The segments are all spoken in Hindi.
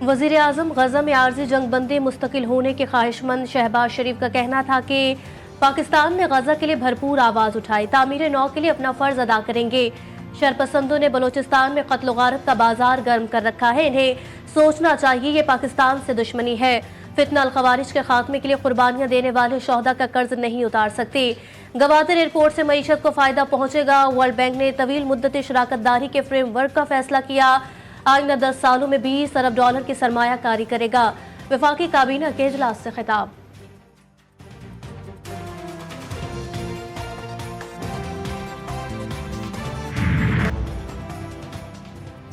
वज़ीर आज़म गज़ा में आर्जी जंगबंदी मुस्तकिल होने के ख्वाहिशमंद शहबाज शरीफ का कहना था कि पाकिस्तान ने गज़ा के लिए भरपूर आवाज़ उठाई, तामीर नौ के लिए अपना फ़र्ज अदा करेंगे। शरपसंदों ने बलोचिस्तान में कत्ल गारत का बाजार गर्म कर रखा है, इन्हें सोचना चाहिए ये पाकिस्तान से दुश्मनी है। फितना अल खवारिज के खात्मे के लिए कुर्बानियां देने वाले शोहदा का कर्ज नहीं उतार सकते। गवादर एयरपोर्ट से मईशत को फायदा पहुंचेगा। वर्ल्ड बैंक ने तवील मुद्दत शराकतदारी के फ्रेमवर्क का फैसला किया। आइंदा 10 सालों में $20 अरब की सरमायाकारी करेगा। वफाकी काबीना के इजलास से खिताब।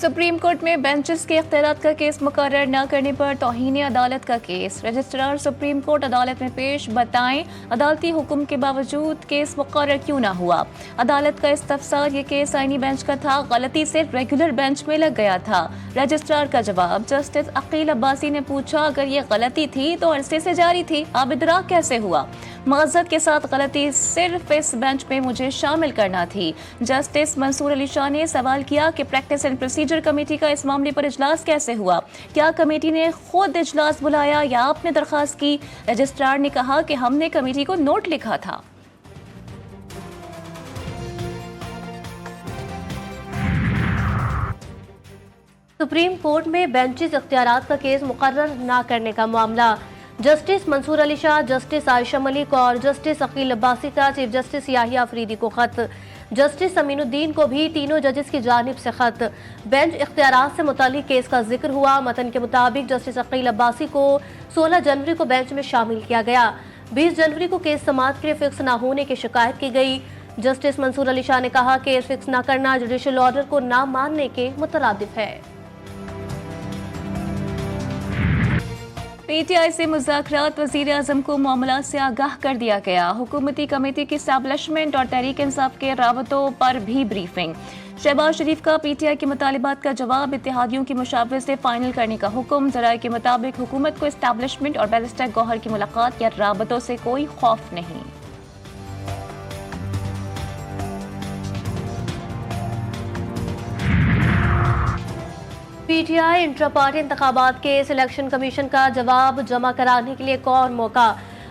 सुप्रीम कोर्ट में बेंचेस के इख्तियारात का केस मुकर्रर न करने पर तौहीन अदालत का केस। रजिस्ट्रार सुप्रीम कोर्ट अदालत में पेश, बताएं अदालती हुक्म के बावजूद केस मुकर्रर क्यों ना हुआ। अदालत का इस्तफसार, ये केस आईनी बेंच का था, गलती से रेगुलर बेंच में लग गया था। रजिस्ट्रार का जवाब, जस्टिस अकील अब्बासी ने पूछा अगर ये गलती थी तो अरसे से जारी थी, अब इदराक कैसे हुआ। मअज़रत के साथ गलती सिर्फ इस बेंच में मुझे शामिल करना थी। जस्टिस मंसूर अली शाह ने सवाल किया कि प्रैक्टिस एंड प्रोसीजर कमेटी का इस मामले पर इजलास कैसे हुआ, क्या कमेटी ने खुद इजलास बुलाया या आपने दरखास्त की। रजिस्ट्रार ने कहा कि हमने कमेटी को नोट लिखा था। सुप्रीम कोर्ट में बेंचेस इख्तियारात का केस मुकर्रर न करने का मामला। जस्टिस मंसूर अली शाह, जस्टिस आयशा मलिक और जस्टिस अकील अब्बासी का चीफ जस्टिस याहिया अफरीदी को खत। जस्टिस अमीनुद्दीन को भी तीनों जजेस की जानिब से खत। बेंच इख्तियारात से मुतालिक केस का जिक्र हुआ। मतन के मुताबिक जस्टिस अकील अब्बासी को 16 जनवरी को बेंच में शामिल किया गया। 20 जनवरी को केस समाअत के लिए फिक्स न होने की शिकायत की गई। जस्टिस मंसूर अली शाह ने कहा केस फिक्स न करना जुडिशल ऑर्डर को न मानने के मुतरादिफ है। पीटीआई से मुज़ाकरात, वज़ीर आज़म को मामला से आगाह कर दिया गया। हुकूमती कमेटी की एस्टैब्लिशमेंट और तहरीक इंसाफ के राबतों पर भी ब्रीफिंग। शहबाज शरीफ का पीटीआई के मुतालिबात का जवाब, इत्तेहादियों की मुशावरे से फाइनल करने का हुक्म। ज़राए के मुताबिक हुकूमत को एस्टैब्लिशमेंट और बैरिस्टर गौहर की मुलाकात या राबतों से कोई खौफ नहीं। पीटीआई इंट्रा पार्टी इंतखाबात के सिलेक्शन कमीशन का जवाब जमा कराने के लिए एक और मौका।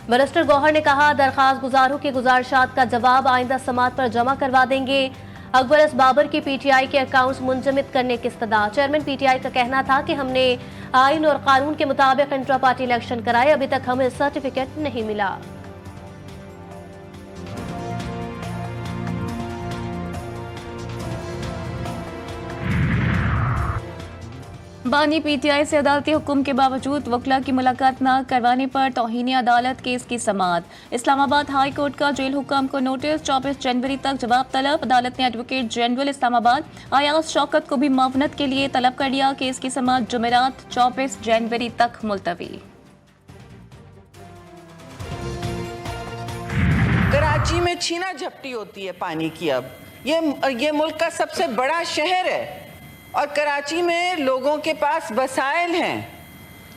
बैरिस्टर गौहर ने कहा दरखास्त गुजारों की गुजारिशात का जवाब आइंदा समात पर जमा करवा देंगे। अकबर एस बाबर की पीटीआई के अकाउंट्स मुंजमद करने की इस्तदा। चेयरमैन पीटीआई का कहना था कि हमने आइन और कानून के मुताबिक इंट्रा पार्टी इलेक्शन कराए, अभी तक हमें सर्टिफिकेट नहीं मिला। बानी पीटीआई से अदालती हुक्म के बावजूद वकला की मुलाकात न करवाने पर तौहीन अदालत केस की समाअत। इस्लामाबाद हाई कोर्ट का जेल हुक्म को नोटिस, 24 जनवरी तक जवाब तलब। अदालत ने एडवोकेट जनरल इस्लामाबाद अयाज शौकत को भी मावनत के लिए तलब कर लिया। केस की समाअत जुमेरात 24 जनवरी तक मुलतवी। कराची में छीना झपटी होती है पानी की। अब ये मुल्क का सबसे बड़ा शहर है और कराची में लोगों के पास वसाइल हैं,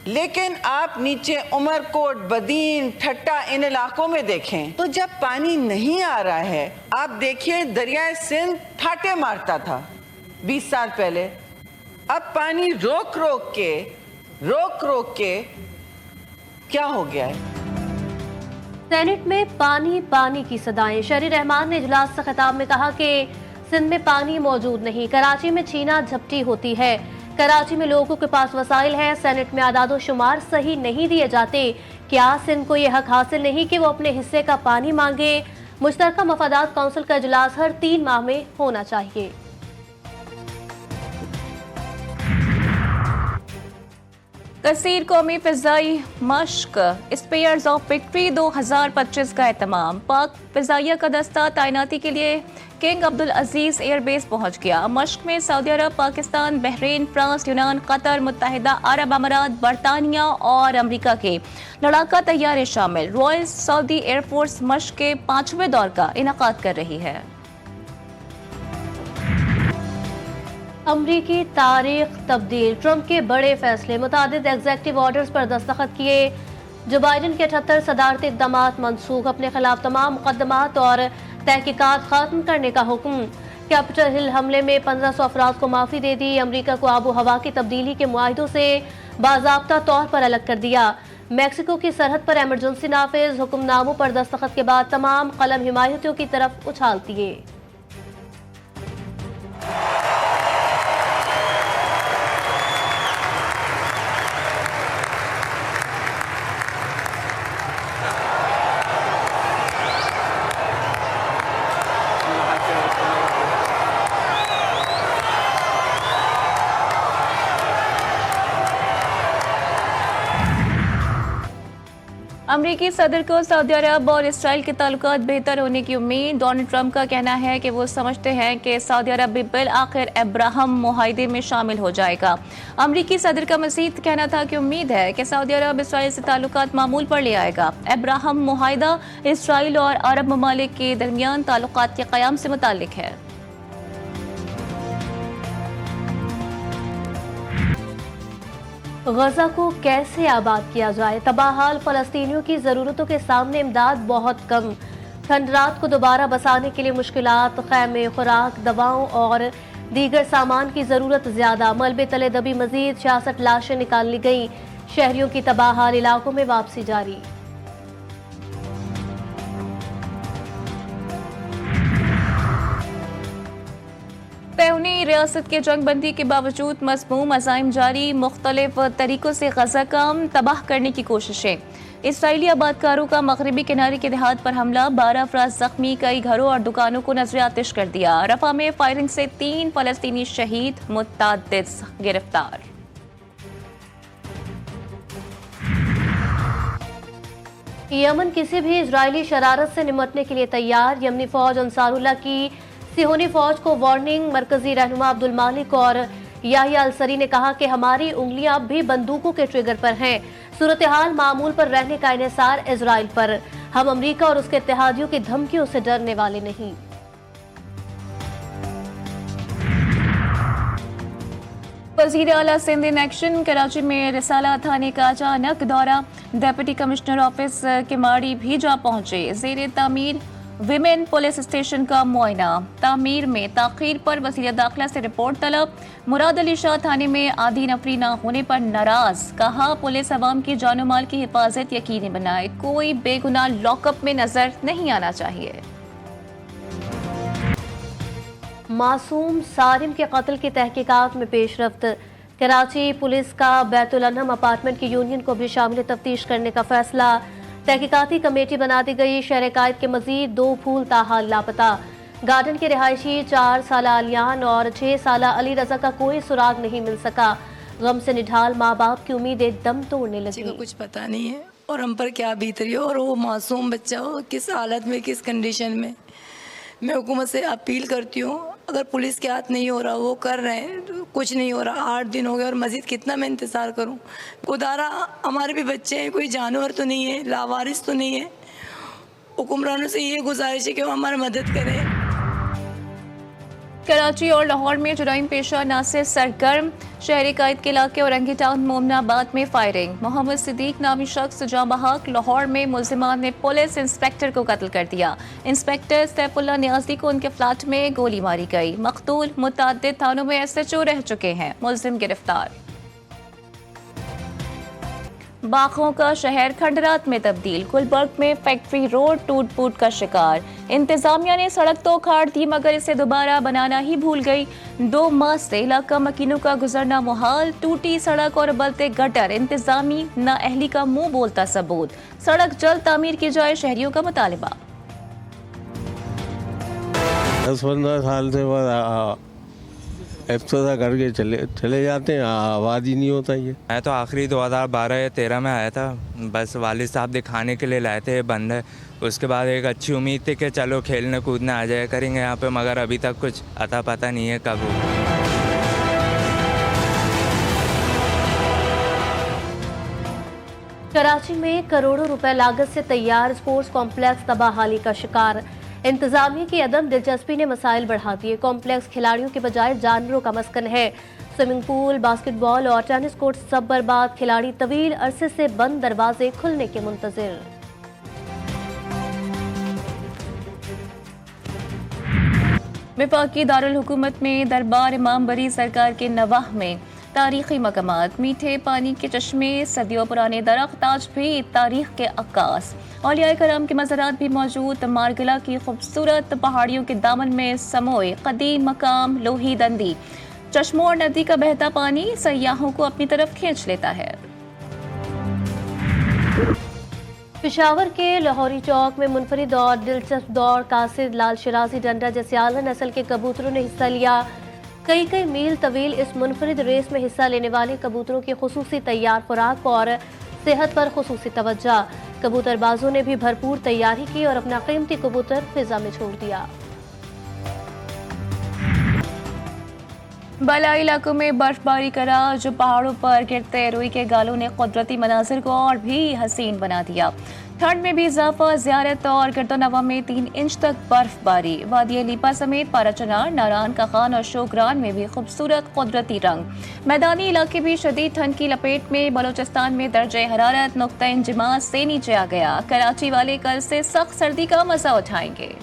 लेकिन आप नीचे उमरकोट, बदीन, ठट्टा इन इलाकों में देखें तो जब पानी नहीं आ रहा है, आप देखिए दरियाए सिंध ठाटे मारता था 20 साल पहले, अब पानी रोक रोक के क्या हो गया है। सेनेट में पानी पानी की सदाएं। शहरी रहमान ने इजलास से खिताब में कहा कि सिंध में पानी मौजूद नहीं, कराची में छीना झपटी होती है। कराची में लोगों के पास वसाइल हैं, सेनेट में आदादो शुमार सही नहीं दिए जाते। क्या सिंध को यह हक हासिल नहीं कि वो अपने हिस्से का पानी मांगे। मुश्तरका मफादात काउंसिल का इजलास हर 3 माह में होना चाहिए। कसीर कौमी फ़िज़ाई मश्क स्पेयर्स ऑफ विक्ट्री 2025 का एहतमाम। पाक फ़िज़ाइया का दस्ता तैनाती के लिए किंग अब्दुल अजीज़ एयरबेस पहुंच गया। मश्क में सऊदी अरब, पाकिस्तान, बहरीन, फ्रांस, यूनान, कतर, मुत्तहिदा अरब अमारात, बरतानिया और अमरीका के लड़ाका तैयारे शामिल। रॉयल सऊदी एयरफोर्स मश्क के 5वें दौर का इनेकाद कर रही है। अमरीकी तारीख तब्दील, ट्रंप के बड़े फैसले, मुतादिद एग्जेक्टिव ऑर्डर्स पर दस्तखत किए। जो बाइडन के 78 सदारती इक़दामात मनसूख, अपने खिलाफ तमाम मुकदमात और तहकीकात खत्म करने का हुक्म। कैपिटल हिल हमले में 1500 अफराद को माफी दे दी। अमेरिका को आबो हवा की तब्दीली के मुआहिदों से बाज़ाब्ता तौर पर अलग कर दिया। मैक्सिको की सरहद पर इमरजेंसी नाफिज, हुक्मनामों पर दस्तखत के बाद तमाम कलम हिमायतियों की तरफ उछाल दिए। अमरीकी सदर को सऊदी अरब और इसराइल के ताल्लुकात बेहतर होने की उम्मीद। डोनाल्ड ट्रंप का कहना है कि वो समझते हैं कि सऊदी अरब भी बिल आखिर अब्राहम मुआहिदे में शामिल हो जाएगा। अमरीकी सदर का मज़ीद कहना था कि उम्मीद है कि सऊदी अरब इसराइल से ताल्लुकात मामूल पर ले आएगा। अब्राहम मुआहिदा इसराइल और अरब ममालिक के दरमियान ताल्लुकात के क़याम से मुताल्लिक है। गजा को कैसे आबाद किया जाए? तबाहाल फलस्तीनियों की ज़रूरतों के सामने इमदाद बहुत कम। खंडरात को दोबारा बसाने के लिए मुश्किलात, खैमे, खुराक, दवाओं और दीगर सामान की ज़रूरत ज़्यादा। मलबे तले दबी मजीद 66 लाशें निकाल ली गई। शहरियों की तबाहाल इलाकों में वापसी जारी। पैनी रियासत के जंगबंदी के बावजूद मज़मूम अज़ाइम जारी। मुख्तलिफ तरीकों से गजा काम तबाह करने की कोशिशें। इसराइली आबादकारों का मगरबी किनारे के देहात पर हमला, 12 अफराद जख्मी, कई घरों और दुकानों को नजर आतिश कर दिया। रफा में फायरिंग से 3 फलस्तीनी शहीद, मुतअद्दिद गिरफ्तार। यमन किसी भी इजरायली शरारत से निमटने के लिए तैयार। यमनी फौज अंसारुल्लाह की सिहोनी फौज को वार्निंग। मरकजी रहनुमा अब्दुल मालिक और याहिया अल-सरी ने कहा कि हमारी उंगलियां भी बंदूकों के ट्रिगर पर हैं। सूरत हाल मामूल पर रहने का इन्हिसार इजराइल पर। हम अमेरिका और उसके इत्तेहादियों की धमकियों से डरने वाले नहीं। वज़ीर आला सिंध इन एक्शन। कराची में रिसाला थाने का अचानक दौरा। डिप्टी कमिश्नर ऑफिस के माड़ी भी जा पहुंचे। ज़ेर तामीर विमेन पुलिस स्टेशन का मुआयना। तामीर में ताखीर पर वज़ीर दाखिला से रिपोर्ट तलब। मुराद अली शाह थाने में आधी नफरी न होने पर नाराज। कहा पुलिस अवाम की जानो माल की हिफाजत यकीनी बनाए। कोई बेगुनाह लॉकअप में नजर नहीं आना चाहिए। मासूम सारिम के कत्ल की तहकीकात में पेशरफ्त। कराची पुलिस का बैतुल अनहम अपार्टमेंट की यूनियन को भी शामिल तफ्तीश करने का फैसला। तहकीकाती कमेटी बना दी गई। शहर कायद के मजीद 2 फूल ताहाल लापता। गार्डन के रिहायशी 4 साला अलियान और 6 साला अली रजा का कोई सुराग नहीं मिल सका। गम से निढाल माँ बाप की उम्मीदें दम तोड़ने लगी। कुछ पता नहीं है और हम पर क्या बीत रही है और वो मासूम बच्चा हो किस हालत में, किस कंडीशन में। मैं हुकूमत से अपील करती हूँ, अगर पुलिस के हाथ नहीं हो रहा, वो कर रहे हैं, तो कुछ नहीं हो रहा। 8 दिन हो गए और मज़ीद कितना मैं इंतज़ार करूँ। खुदारा हमारे भी बच्चे हैं, कोई जानवर तो नहीं है, लावारिस तो नहीं है। हुक्मरानों से ये गुजारिश है कि वो हमारी मदद करें। कराची और लाहौर में जुराइम पेशा नासिर सरगर्म। शहरी कायद के इलाके औरंगी टाउन मोमनाबाद में फायरिंग। मोहम्मद सिद्दीक नामी शख्स जाँ बहक। लाहौर में मुल्जिमान ने पुलिस इंस्पेक्टर को कत्ल कर दिया। इंस्पेक्टर सैफुल्लाह नियाजी को उनके फ्लैट में गोली मारी गई। मकतूल मुतअद्दिद थानों में SHO रह चुके हैं। मुल्जिम गिरफ्तार। बाखों का शहर खंडरात में तब्दील। गुलबर्ग में फैक्ट्री रोड टूट फूट का शिकार। इंतजामिया ने सड़क तो उखाड़ दी मगर इसे दोबारा बनाना ही भूल गई। 2 माह से इलाका मकीनों का गुजरना मुहाल। टूटी सड़क और बलते गटर। इंतजामी नाअहली का मुंह बोलता सबूत। सड़क जल्द तामीर की जाए, शहरियों का मुतालिबा। 10-15 साल से एफ्सोसा करके चले जाते हैं, आवाज़ ही नहीं होता ये। मैं तो आखिरी 2012 या 13 में आया था। बस वालिद साहब दिखाने के लिए लाए थे बंद है। उसके बाद एक अच्छी उम्मीद थी कि चलो खेलने कूदने आ जाया करेंगे यहाँ पे, मगर अभी तक कुछ अता पता नहीं है कब हो। कराची में करोड़ों रुपए लागत से तैयार स्पोर्ट्स कॉम्प्लेक्स तबाहाली का शिकार। इंतजामिया की अदम दिलचस्पी ने मसाइल बढ़ा दिए। कॉम्प्लेक्स खिलाड़ियों के बजाय जानवरों का मस्कन है। स्विमिंग पूल, बास्केटबॉल और टेनिस कोर्ट सब बर्बाद। खिलाड़ी तवील अरसे से बंद दरवाजे खुलने के मुंतजिर। वफाकी दारुल हुकूमत में दरबार इमाम बरी सरकार के नवाह में तारीखी मकामात, मीठे पानी के चश्मे, सदियों पुराने दरख्त आज भी तारीख के अक्कास, औलिया कराम के मज़ारात भी मौजूद। मारगिला की खूबसूरत पहाड़ियों के दामन में समोए कदीम मकाम लोही दंदी, चश्मों और नदी का बहता पानी सयाहों को अपनी तरफ खींच लेता है। पेशावर के लाहौरी चौक में मुनफरिद और दिलचस्प दौड़, कासिद, लाल शिराजी, डंडा जैसे आला नस्ल के कबूतरों ने हिस्सा लिया। कई मील तवील इस मुनफरिद रेस में हिस्सा लेने वाले कबूतरों की खुसूसी तैयार खुराक और सेहत पर खुसूसी तवज्जो। कबूतरबाजों ने भी भरपूर तैयारी की और अपना कीमती कबूतर फिजा में छोड़ दिया। बालाई इलाकों में बर्फबारी करा, जो पहाड़ों पर गिरते रुई के गालों ने कुदरती मनाजिर को और भी हसीन बना दिया। ठंड में भी इजाफा, ज़ियारत और गिरदोनवा में 3 इंच तक बर्फबारी। वादी लीपा समेत पाराचनार, नारायण का खान और शोकरान में भी खूबसूरत कुदरती रंग। मैदानी इलाके भी शदीद ठंड की लपेट में। बलोचिस्तान में दर्जे हरारत नुक्ता इंजमात से नीचे आ गया। कराची वाले कल से सख्त सर्दी का मजा उठाएंगे।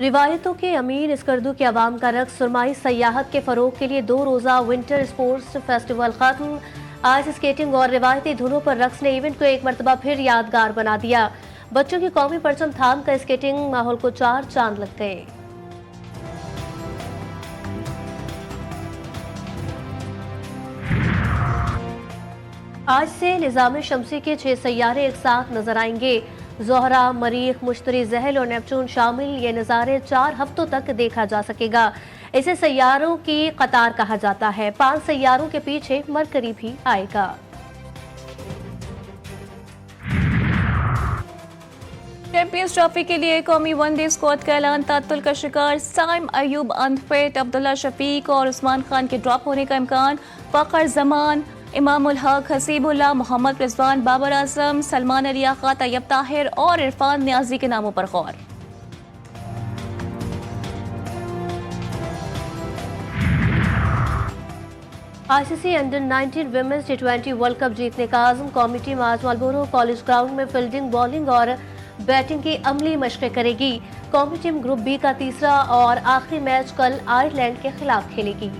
रिवायतों के अमीर स्कर्दू के अवाम का रक्स सुरमाई सयाहत के फरोग के लिए 2 रोज़ा विंटर स्पोर्ट्स फेस्टिवल खत्म। आइस स्केटिंग और रिवायती धुनों पर रक्स ने इवेंट को एक मरतबा फिर यादगार बना दिया। बच्चों की कौमी परचम थाम कर स्केटिंग माहौल को 4 चांद लग गए। आज से निज़ाम शमसी के 6 सैयारे एक साथ नजर आएंगे। ज़ोहरा, मरीख, मुश्तरी, ज़हल और नेपचून शामिल ये नज़ारे 4 हफ्तों तक देखा जा सकेगा। इसे सैयारों की कतार कहा जाता है। 5 सैयारों के पीछे मरकरी भी आएगा। चैंपियंस ट्रॉफी के लिए कौमी वनडे स्क्वाड का ऐलान। तातुल का शिकार साइम अयूब अनफिट, अब्दुल्ला शफीक और उस्मान खान के ड्रॉप होने का इम्कान। फ़खर जमान, इमाम उल हक, हसीबुल्लाह, मोहम्मद रिजवान, बाबर आजम, सलमान अली आका, तैयब ताहिर और इरफान न्याजी के नामों पर गौर। ICC under 19 women's T20 world cup जीतने का आज़म। कौमी टीम आज मालबोरो कॉलेज ग्राउंड में फील्डिंग, बॉलिंग और बैटिंग की अमली मशक़ें करेगी। कौमी टीम ग्रुप बी का तीसरा और आखिरी मैच कल आयरलैंड के खिलाफ खेलेगी।